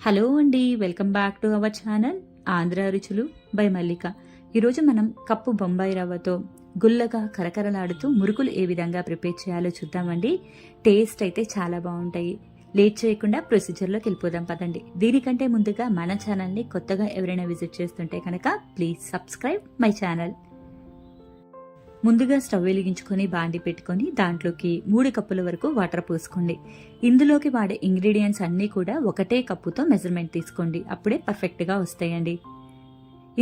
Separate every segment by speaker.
Speaker 1: Hello అండి, welcome back to our channel Andhra రుచులు by మల్లిక. ఈరోజు మనం కప్పు బొంబాయి రవ్వతో గుల్లగా కరకరలాడుతూ మురుకులు ఏ విధంగా ప్రిపేర్ చేయాలో చూద్దామండి. టేస్ట్ అయితే చాలా బాగుంటాయి. లేట్ చేయకుండా ప్రొసీజర్లోకి వెళ్ళిపోదాం పదండి. దీనికంటే ముందుగా మన ఛానల్ని కొత్తగా ఎవరైనా విజిట్ చేస్తుంటే కనుక ప్లీజ్ సబ్స్క్రైబ్ మై ఛానల్. ముందుగా స్టవ్ వెలిగించుకొని బాండి పెట్టుకొని దాంట్లోకి 3 కప్పుల వరకు వాటర్ పోసుకోండి. ఇందులోకి వాడే ఇంగ్రీడియంట్స్ అన్నీ కూడా ఒకటే కప్పుతో మెజర్మెంట్ తీసుకోండి, అప్పుడే పర్ఫెక్ట్గా వస్తాయండి.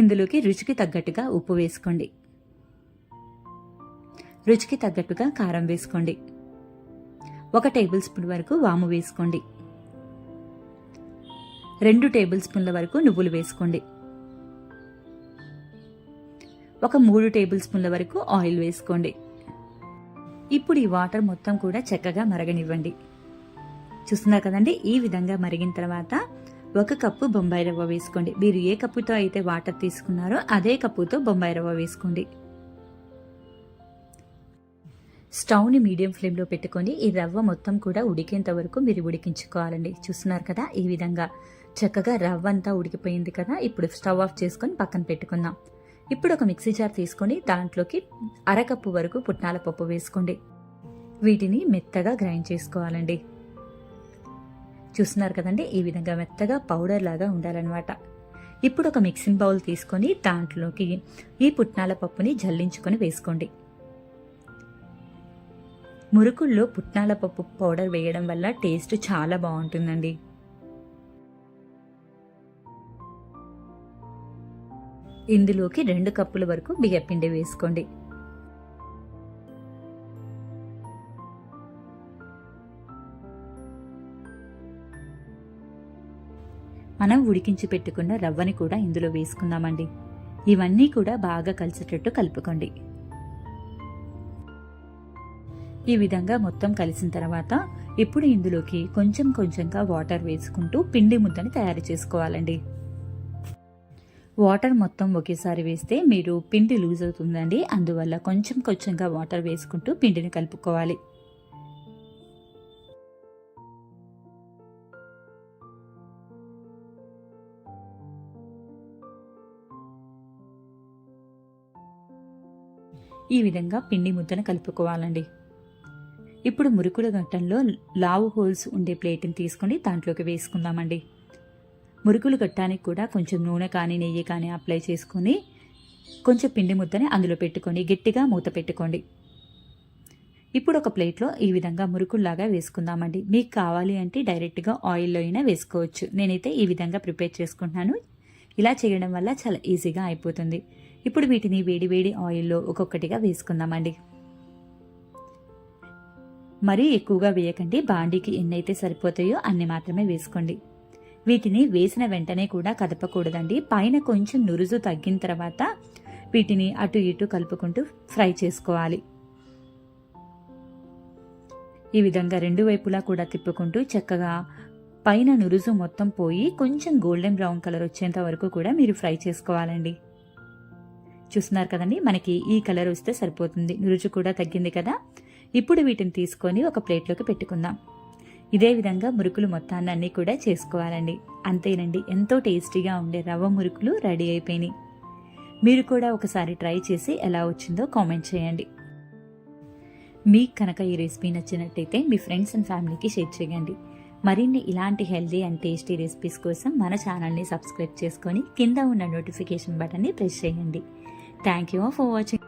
Speaker 1: ఇందులోకి రుచికి తగ్గట్టుగా ఉప్పు వేసుకోండి, రుచికి తగ్గట్టుగా కారం వేసుకోండి, 1 టేబుల్ స్పూన్ వరకు వాము వేసుకోండి, 2 టేబుల్ స్పూన్ల వరకు నువ్వులు వేసుకోండి, ఒక 3 టేబుల్ స్పూన్ల వరకు ఆయిల్ వేసుకోండి. ఇప్పుడు ఈ వాటర్ మొత్తం కూడా చక్కగా మరగనివ్వండి. చూస్తున్నారు కదండి, ఈ విధంగా మరిగిన తర్వాత 1 కప్పు బొంబాయి రవ్వ వేసుకోండి. మీరు ఏ కప్పుతో అయితే వాటర్ తీసుకున్నారో అదే కప్పుతో బొంబాయి రవ్వ వేసుకోండి. స్టవ్ని మీడియం ఫ్లేమ్లో పెట్టుకొని ఈ రవ్వ మొత్తం కూడా ఉడికేంత వరకు మీరు ఉడికించుకోవాలండి. చూస్తున్నారు కదా, ఈ విధంగా చక్కగా రవ్వ అంతా ఉడికిపోయింది కదా. ఇప్పుడు స్టవ్ ఆఫ్ చేసుకొని పక్కన పెట్టుకుందాం. ఇప్పుడు ఒక మిక్సీ జార్ తీసుకొని దాంట్లోకి 1/2 కప్పు వరకు పుట్నాల పప్పు వేసుకోండి. వీటిని మెత్తగా గ్రైండ్ చేసుకోవాలండి. చూస్తున్నారు కదండి, ఈ విధంగా మెత్తగా పౌడర్ లాగా ఉండాలన్నమాట. ఇప్పుడు ఒక మిక్సింగ్ బౌల్ తీసుకొని దాంట్లోకి ఈ పుట్నాల పప్పుని జల్లించుకొని వేసుకోండి. మురుకుల్లో పుట్నాల పప్పు పౌడర్ వేయడం వల్ల టేస్ట్ చాలా బాగుంటుందండి. ఇందులోకి 2 కప్పుల వరకు బియ్యపిండి వేసుకోండి. మనం ఉడికించి పెట్టుకున్న రవ్వని కూడా ఇందులో వేసుకుందామండి. ఇవన్నీ కూడా బాగా కలిసేటట్టు కలుపుకోండి. ఈ విధంగా మొత్తం కలిసిన తర్వాత ఇప్పుడు ఇందులోకి కొంచెం కొంచెంగా వాటర్ వేసుకుంటూ పిండి ముద్దని తయారు చేసుకోవాలండి. వాటర్ మొత్తం ఒకేసారి వేస్తే మీరు పిండి లూజ్ అవుతుందండి. అందువల్ల కొంచెం కొంచెంగా వాటర్ వేసుకుంటూ పిండిని కలుపుకోవాలి. ఈ విధంగా పిండి ముద్దను కలుపుకోవాలండి. ఇప్పుడు మురుకుల గట్టంలో లావు హోల్స్ ఉండే ప్లేట్ని తీసుకొని దాంట్లోకి వేసుకుందామండి. మురుకులు గట్టానికి కూడా కొంచెం నూనె కానీ నెయ్యి కానీ అప్లై చేసుకొని కొంచెం పిండి ముద్దని అందులో పెట్టుకొని గట్టిగా మూత పెట్టుకోండి. ఇప్పుడు ఒక ప్లేట్లో ఈ విధంగా మురుకుల్లాగా వేసుకుందామండి. మీకు కావాలి అంటే డైరెక్ట్గా ఆయిల్లో అయినా వేసుకోవచ్చు. నేనైతే ఈ విధంగా ప్రిపేర్ చేసుకుంటున్నాను. ఇలా చేయడం వల్ల చాలా ఈజీగా అయిపోతుంది. ఇప్పుడు వీటిని వేడి వేడి ఆయిల్లో ఒక్కొక్కటిగా వేసుకుందామండి. మరీ ఎక్కువగా వేయకండి, బాండీకి ఎన్నైతే సరిపోతాయో అన్ని మాత్రమే వేసుకోండి. వీటిని వేసిన వెంటనే కూడా కదపకూడదండి. పైన కొంచెం నురుజు తగ్గిన తర్వాత వీటిని అటు ఇటు కలుపుకుంటూ ఫ్రై చేసుకోవాలి. ఈ విధంగా 2 వైపులా కూడా తిప్పుకుంటూ చక్కగా పైన నురుజు మొత్తం పోయి కొంచెం గోల్డెన్ బ్రౌన్ కలర్ వచ్చేంత వరకు కూడా మీరు ఫ్రై చేసుకోవాలండి. చూస్తున్నారు కదండి, మనకి ఈ కలర్ వస్తే సరిపోతుంది. నురుజు కూడా తగ్గింది కదా. ఇప్పుడు వీటిని తీసుకొని ఒక ప్లేట్లోకి పెట్టుకుందాం. ఇదే విధంగా మురుకులు మొత్తాన్ని అన్నీ కూడా చేసుకోవాలండి. అంతేనండి, ఎంతో టేస్టీగా ఉండే రవ్వ మురుకులు రెడీ అయిపోయినాయి. మీరు కూడా ఒకసారి ట్రై చేసి ఎలా వచ్చిందో కామెంట్ చేయండి. మీకు కనుక ఈ రెసిపీ నచ్చినట్టయితే మీ ఫ్రెండ్స్ అండ్ ఫ్యామిలీకి షేర్ చేయండి. మరిన్ని ఇలాంటి హెల్దీ అండ్ టేస్టీ రెసిపీస్ కోసం మన ఛానల్ని సబ్స్క్రైబ్ చేసుకొని కింద ఉన్న నోటిఫికేషన్ బటన్ని ప్రెస్ చేయండి. Thank you for watching.